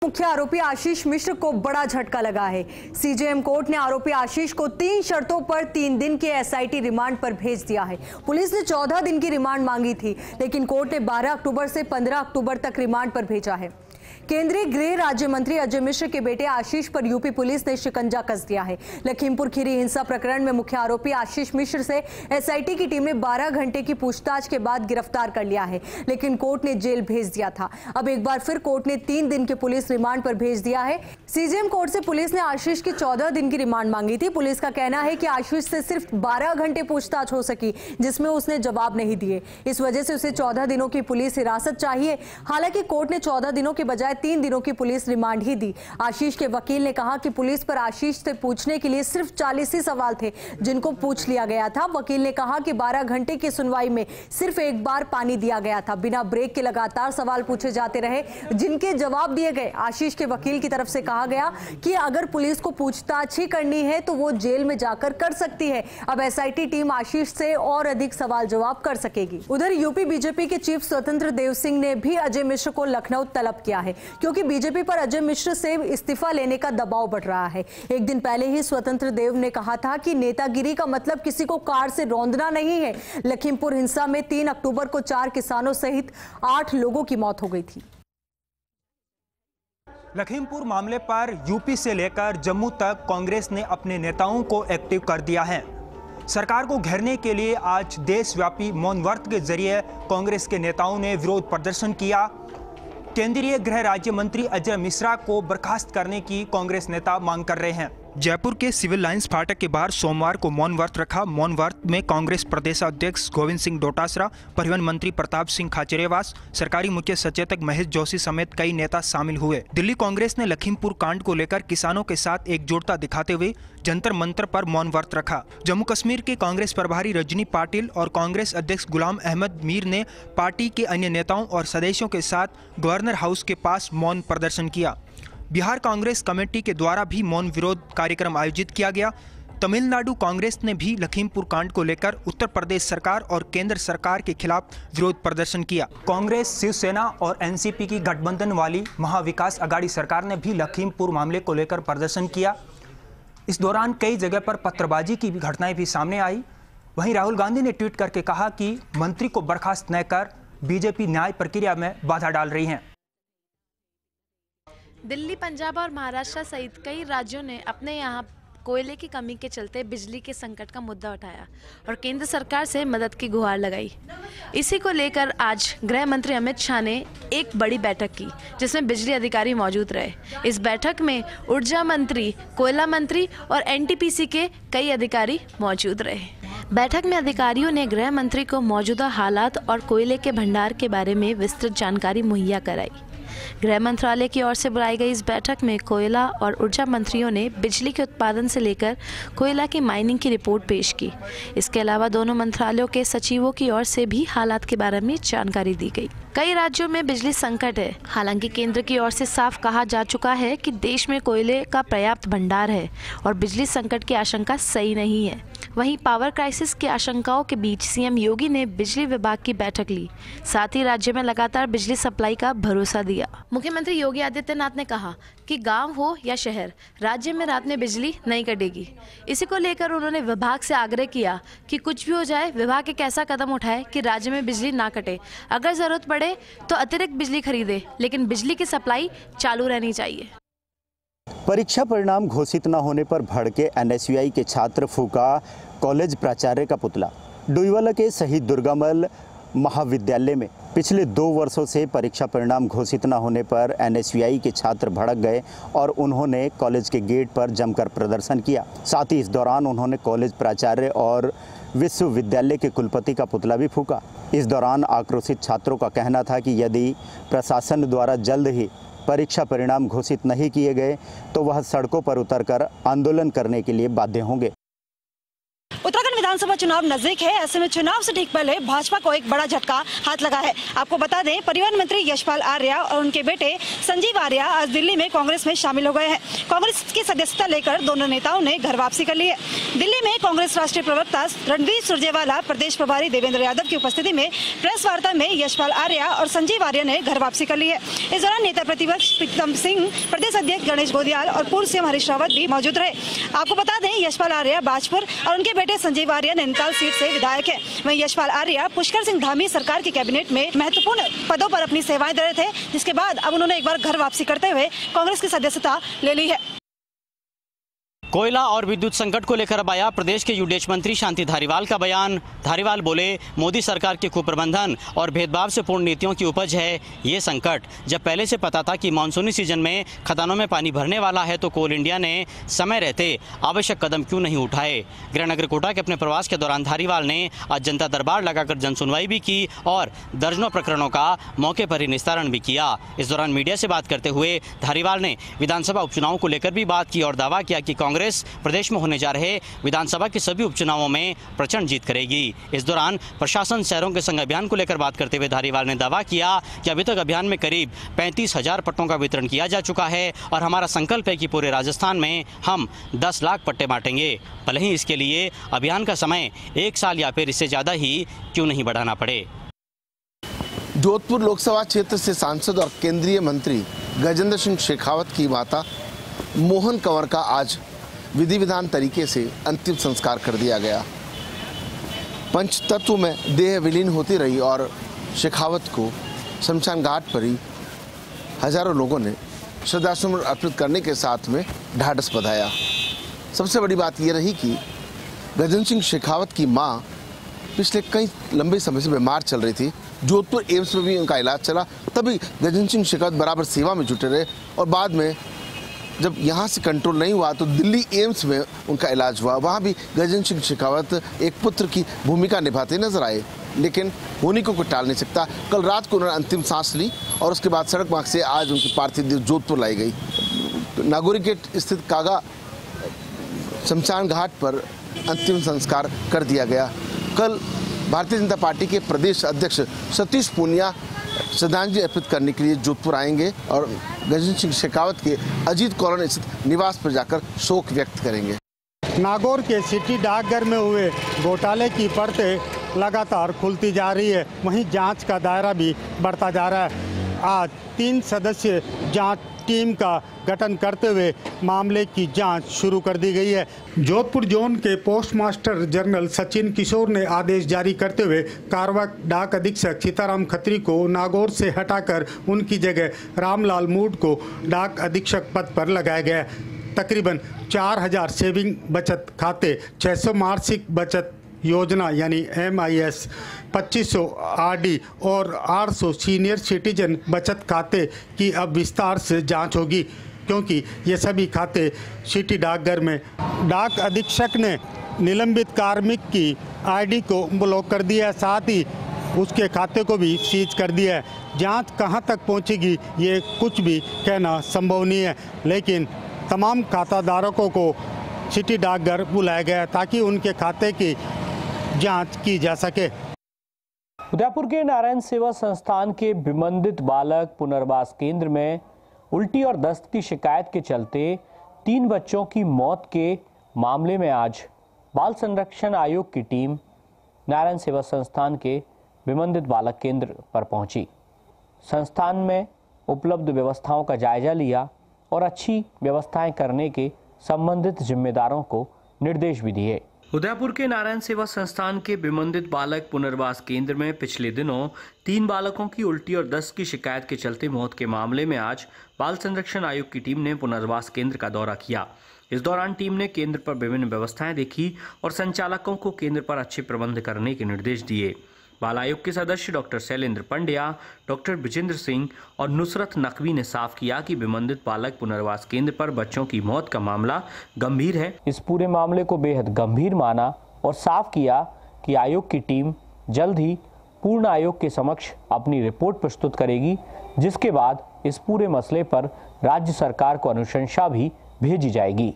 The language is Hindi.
मुख्य आरोपी आशीष मिश्र को बड़ा झटका लगा है। सीजेएम कोर्ट ने आरोपी आशीष को 3 शर्तों पर 3 दिन के एसआईटी रिमांड पर भेज दिया है। पुलिस ने 14 दिन की रिमांड मांगी थी, लेकिन कोर्ट ने 12 अक्टूबर से 15 अक्टूबर तक रिमांड पर भेजा है। केंद्रीय गृह राज्य मंत्री अजय मिश्र के बेटे आशीष पर यूपी पुलिस ने शिकंजा कस दिया है। लखीमपुर खीरी हिंसा प्रकरण में मुख्य आरोपी आशीष मिश्र से एसआईटी की टीम ने 12 घंटे की पूछताछ के बाद गिरफ्तार कर लिया है, लेकिन कोर्ट ने जेल भेज दिया था। अब एक बार फिर कोर्ट ने 3 दिन के पुलिस रिमांड पर भेज दिया है। सीजेएम कोर्ट से पुलिस ने आशीष की 14 दिन की रिमांड मांगी थी। पुलिस का कहना है कि आशीष से सिर्फ 12 घंटे पूछताछ हो सकी, जिसमें उसने जवाब नहीं दिए। इस वजह से उसे 14 दिनों की पुलिस हिरासत चाहिए। हालांकि कोर्ट ने 14 दिनों के बजाय 3 दिनों की पुलिस रिमांड ही दी। आशीष के वकील ने कहा कि पुलिस पर आशीष से पूछने के लिए सिर्फ 40 ही सवाल थे, जिनको पूछ लिया गया था। वकील ने कहा कि 12 घंटे की सुनवाई में सिर्फ एक बार पानी दिया गया था। बिना ब्रेक के लगातार सवाल पूछे जाते रहे, जिनके जवाब दिए गए। आशीष के वकील की तरफ से कहा गया कि अगर पुलिस को पूछताछ ही करनी है तो वो जेल में जाकर कर सकती है। अब एसआईटी टीम आशीष से और अधिक सवाल जवाब कर सकेगी। उधर यूपी बीजेपी के चीफ स्वतंत्र देव सिंह ने भी अजय मिश्र को लखनऊ तलब किया है, क्योंकि बीजेपी पर अजय मिश्र से इस्तीफा लेने का दबाव बढ़ रहा है। एक दिन पहले ही स्वतंत्र देव ने कहा था कि नेतागिरी का मतलब किसी को कार से रौंदना नहीं है। लखीमपुर हिंसा में 3 अक्टूबर को 4 किसानों सहित 8 लोगों की मौत हो गई थी। लखीमपुर मामले पर यूपी से लेकर जम्मू तक कांग्रेस ने अपने नेताओं को एक्टिव कर दिया है। सरकार को घेरने के लिए आज देशव्यापी मौन व्रत के जरिए कांग्रेस के नेताओं ने विरोध प्रदर्शन किया। केंद्रीय गृह राज्य मंत्री अजय मिश्रा को बर्खास्त करने की कांग्रेस नेता मांग कर रहे हैं। जयपुर के सिविल लाइंस फाटक के बाहर सोमवार को मौन व्रत रखा। मौन व्रत में कांग्रेस प्रदेशाध्यक्ष गोविंद सिंह डोटासरा, परिवहन मंत्री प्रताप सिंह खाचरियावास, सरकारी मुख्य सचेतक महेश जोशी समेत कई नेता शामिल हुए। दिल्ली कांग्रेस ने लखीमपुर कांड को लेकर किसानों के साथ एकजुटता दिखाते हुए जंतर मंतर पर मौन व्रत रखा। जम्मू कश्मीर के कांग्रेस प्रभारी रजनी पाटिल और कांग्रेस अध्यक्ष गुलाम अहमद मीर ने पार्टी के अन्य नेताओं और सदस्यों के साथ गवर्नर हाउस के पास मौन प्रदर्शन किया। बिहार कांग्रेस कमेटी के द्वारा भी मौन विरोध कार्यक्रम आयोजित किया गया। तमिलनाडु कांग्रेस ने भी लखीमपुर कांड को लेकर उत्तर प्रदेश सरकार और केंद्र सरकार के खिलाफ विरोध प्रदर्शन किया। कांग्रेस, शिवसेना और एनसीपी की गठबंधन वाली महाविकास अघाड़ी सरकार ने भी लखीमपुर मामले को लेकर प्रदर्शन किया। इस दौरान कई जगह पर पत्थरबाजी की घटनाएं भी सामने आई। वहीं राहुल गांधी ने ट्वीट करके कहा कि मंत्री को बर्खास्त न कर बीजेपी न्याय प्रक्रिया में बाधा डाल रही है। दिल्ली, पंजाब और महाराष्ट्र सहित कई राज्यों ने अपने यहाँ कोयले की कमी के चलते बिजली के संकट का मुद्दा उठाया और केंद्र सरकार से मदद की गुहार लगाई। इसी को लेकर आज गृह मंत्री अमित शाह ने एक बड़ी बैठक की, जिसमें बिजली अधिकारी मौजूद रहे। इस बैठक में ऊर्जा मंत्री, कोयला मंत्री और एनटीपीसी के कई अधिकारी मौजूद रहे। बैठक में अधिकारियों ने गृह मंत्री को मौजूदा हालात और कोयले के भंडार के बारे में विस्तृत जानकारी मुहैया कराई। गृह मंत्रालय की ओर से बुलाई गई इस बैठक में कोयला और ऊर्जा मंत्रियों ने बिजली के उत्पादन से लेकर कोयला की माइनिंग की रिपोर्ट पेश की। इसके अलावा दोनों मंत्रालयों के सचिवों की ओर से भी हालात के बारे में जानकारी दी गई। कई राज्यों में बिजली संकट है। हालांकि केंद्र की ओर से साफ कहा जा चुका है कि देश में कोयले का पर्याप्त भंडार है और बिजली संकट की आशंका सही नहीं है। वहीं पावर क्राइसिस की आशंकाओं के बीच सीएम योगी ने बिजली विभाग की बैठक ली। साथ ही राज्य में लगातार बिजली सप्लाई का भरोसा दिया। मुख्यमंत्री योगी आदित्यनाथ ने कहा कि गांव हो या शहर, राज्य में रात में बिजली नहीं कटेगी। इसी को लेकर उन्होंने विभाग से आग्रह किया कि कुछ भी हो जाए, विभाग एक ऐसा कदम उठाए कि राज्य में बिजली ना कटे। अगर जरूरत पड़े तो अतिरिक्त बिजली खरीदे, लेकिन बिजली की सप्लाई चालू रहनी चाहिए। परीक्षा परिणाम घोषित न होने पर भड़के एनएसयूआई के छात्र फूका कॉलेज प्राचार्य का पुतला। डोईवाला के शहीद दुर्गामल महाविद्यालय में पिछले 2 वर्षों से परीक्षा परिणाम घोषित न होने पर एनएसयूआई के छात्र भड़क गए और उन्होंने कॉलेज के गेट पर जमकर प्रदर्शन किया। साथ ही इस दौरान उन्होंने कॉलेज प्राचार्य और विश्वविद्यालय के कुलपति का पुतला भी फूका। इस दौरान आक्रोशित छात्रों का कहना था कि यदि प्रशासन द्वारा जल्द ही परीक्षा परिणाम घोषित नहीं किए गए तो वह सड़कों पर उतरकर आंदोलन करने के लिए बाध्य होंगे। उत्तराखंड विधानसभा चुनाव नजदीक है, ऐसे में चुनाव से ठीक पहले भाजपा को एक बड़ा झटका हाथ लगा है। आपको बता दें, परिवहन मंत्री यशपाल आर्या और उनके बेटे संजीव आर्या आज दिल्ली में कांग्रेस में शामिल हो गए हैं। कांग्रेस की सदस्यता लेकर दोनों नेताओं ने घर वापसी कर ली है। दिल्ली में कांग्रेस राष्ट्रीय प्रवक्ता रणदीप सुरजेवाला, प्रदेश प्रभारी देवेंद्र यादव की उपस्थिति में प्रेस वार्ता में यशपाल आर्या और संजीव आर्या ने घर वापसी कर ली है। इस दौरान नेता प्रतिपक्ष प्रीतम सिंह, प्रदेश अध्यक्ष गणेश गोदियाल और पूर्व सीएम हरीश रावत भी मौजूद रहे। आपको बता दें, यशपाल आर्या बाजपुर और उनके बेटे संजीव आर्या नैनीताल सीट से विधायक है। वहीं यशपाल आर्या पुष्कर सिंह धामी सरकार की कैबिनेट में महत्वपूर्ण पदों पर अपनी सेवाएं दे रहे थे, जिसके बाद अब उन्होंने एक बार घर वापसी करते हुए कांग्रेस की सदस्यता ले ली है। कोयला और विद्युत संकट को लेकर अब आया प्रदेश के यूडीएच मंत्री शांति धारीवाल का बयान। धारीवाल बोले, मोदी सरकार के कुप्रबंधन और भेदभाव से पूर्ण नीतियों की उपज है ये संकट। जब पहले से पता था कि मानसूनी सीजन में खदानों में पानी भरने वाला है तो कोल इंडिया ने समय रहते आवश्यक कदम क्यों नहीं उठाए। गृहनगर कोटा के अपने प्रवास के दौरान धारीवाल ने आज जनता दरबार लगाकर जनसुनवाई भी की और दर्जनों प्रकरणों का मौके पर ही निस्तारण भी किया। इस दौरान मीडिया से बात करते हुए धारीवाल ने विधानसभा उपचुनावों को लेकर भी बात की और दावा किया कि कांग्रेस प्रदेश में होने जा रहे विधानसभा के सभी उपचुनावों में प्रचंड जीत करेगी। इस दौरान प्रशासन शहरों के संग अभियान को लेकर बात करते हुए धारीवाल ने दावा किया कि अभी तक अभियान में करीब 35,000 पट्टों का वितरण किया जा चुका है और हमारा संकल्प है कि पूरे राजस्थान में हम 10 लाख पट्टे बांटेंगे, भले ही इसके लिए अभियान का समय 1 साल या फिर इससे ज्यादा ही क्यों नहीं बढ़ाना पड़े। जोधपुर लोकसभा क्षेत्र से सांसद और केंद्रीय मंत्री गजेंद्र सिंह शेखावत की माता मोहन कंवर का आज विधि विधान तरीके से अंतिम संस्कार कर दिया गया। पंच तत्व में देह विलीन होती रही और शेखावत को शमशान घाट पर ही हजारों लोगों ने श्रद्धासुमन अर्पित करने के साथ में ढाढ़स बंधाया। सबसे बड़ी बात यह रही कि गजेंद्र सिंह शेखावत की मां पिछले कई लंबे समय से बीमार चल रही थी। जोधपुर एम्स में भी उनका इलाज चला, तभी गजेंद्र सिंह शेखावत बराबर सेवा में जुटे रहे और बाद में जब यहाँ से कंट्रोल नहीं हुआ तो दिल्ली एम्स में उनका इलाज हुआ। वहाँ भी गजेंद्र सिंह शेखावत एक पुत्र की भूमिका निभाते नजर आए, लेकिन होने को कोई टाल नहीं सकता। कल रात को उन्होंने अंतिम सांस ली और उसके बाद सड़क मार्ग से आज उनकी पार्थिव देह जोधपुर लाई गई। नागौरी गेट स्थित कागा शमशान घाट पर अंतिम संस्कार कर दिया गया। कल भारतीय जनता पार्टी के प्रदेश अध्यक्ष सतीश पूनिया श्रद्धांजलि अर्पित करने के लिए जोधपुर आएंगे और गजेंद्र सिंह शेखावत के अजीत कॉलोनी स्थित निवास पर जाकर शोक व्यक्त करेंगे। नागौर के सिटी डाकघर में हुए घोटाले की परतें लगातार खुलती जा रही है, वहीं जांच का दायरा भी बढ़ता जा रहा है। आज 3 सदस्यीय जांच टीम का गठन करते हुए मामले की जांच शुरू कर दी गई है। जोधपुर जोन के पोस्टमास्टर जनरल सचिन किशोर ने आदेश जारी करते हुए कार्यवाहक डाक अधीक्षक सीताराम खत्री को नागौर से हटाकर उनकी जगह रामलाल मूड को डाक अधीक्षक पद पर लगाया गया। तकरीबन 4,000 सेविंग बचत खाते, 600 मासिक बचत योजना यानी MIS, 2500 RD और 800 सीनियर सिटीजन बचत खाते की अब विस्तार से जांच होगी, क्योंकि ये सभी खाते सिटी डाकघर में। डाक अधीक्षक ने निलंबित कार्मिक की ID को ब्लॉक कर दिया है, साथ ही उसके खाते को भी सीज कर दिया है। जांच कहां तक पहुंचेगी ये कुछ भी कहना संभव नहीं है, लेकिन तमाम खाताधारकों को सिटी डाकघर बुलाया गया ताकि उनके खाते की जांच की जा सके। उदयपुर के नारायण सेवा संस्थान के विमंदित बालक पुनर्वास केंद्र में उल्टी और दस्त की शिकायत के चलते 3 बच्चों की मौत के मामले में आज बाल संरक्षण आयोग की टीम नारायण सेवा संस्थान के विमंदित बालक केंद्र पर पहुंची। संस्थान में उपलब्ध व्यवस्थाओं का जायजा लिया और अच्छी व्यवस्थाएं करने के संबंधित जिम्मेदारों को निर्देश भी दिए। उदयपुर के नारायण सेवा संस्थान के विमंदित बालक पुनर्वास केंद्र में पिछले दिनों 3 बालकों की उल्टी और दस्त की शिकायत के चलते मौत के मामले में आज बाल संरक्षण आयोग की टीम ने पुनर्वास केंद्र का दौरा किया। इस दौरान टीम ने केंद्र पर विभिन्न व्यवस्थाएं देखी और संचालकों को केंद्र पर अच्छे प्रबंध करने के निर्देश दिए। बाल आयोग के सदस्य डॉक्टर शैलेंद्र पंड्या, डॉक्टर विजेंद्र सिंह और नुसरत नकवी ने साफ किया कि विमंदित बालक पुनर्वास केंद्र पर बच्चों की मौत का मामला गंभीर है। इस पूरे मामले को बेहद गंभीर माना और साफ किया कि आयोग की टीम जल्द ही पूर्ण आयोग के समक्ष अपनी रिपोर्ट प्रस्तुत करेगी, जिसके बाद इस पूरे मसले पर राज्य सरकार को अनुशंसा भी भेजी जाएगी।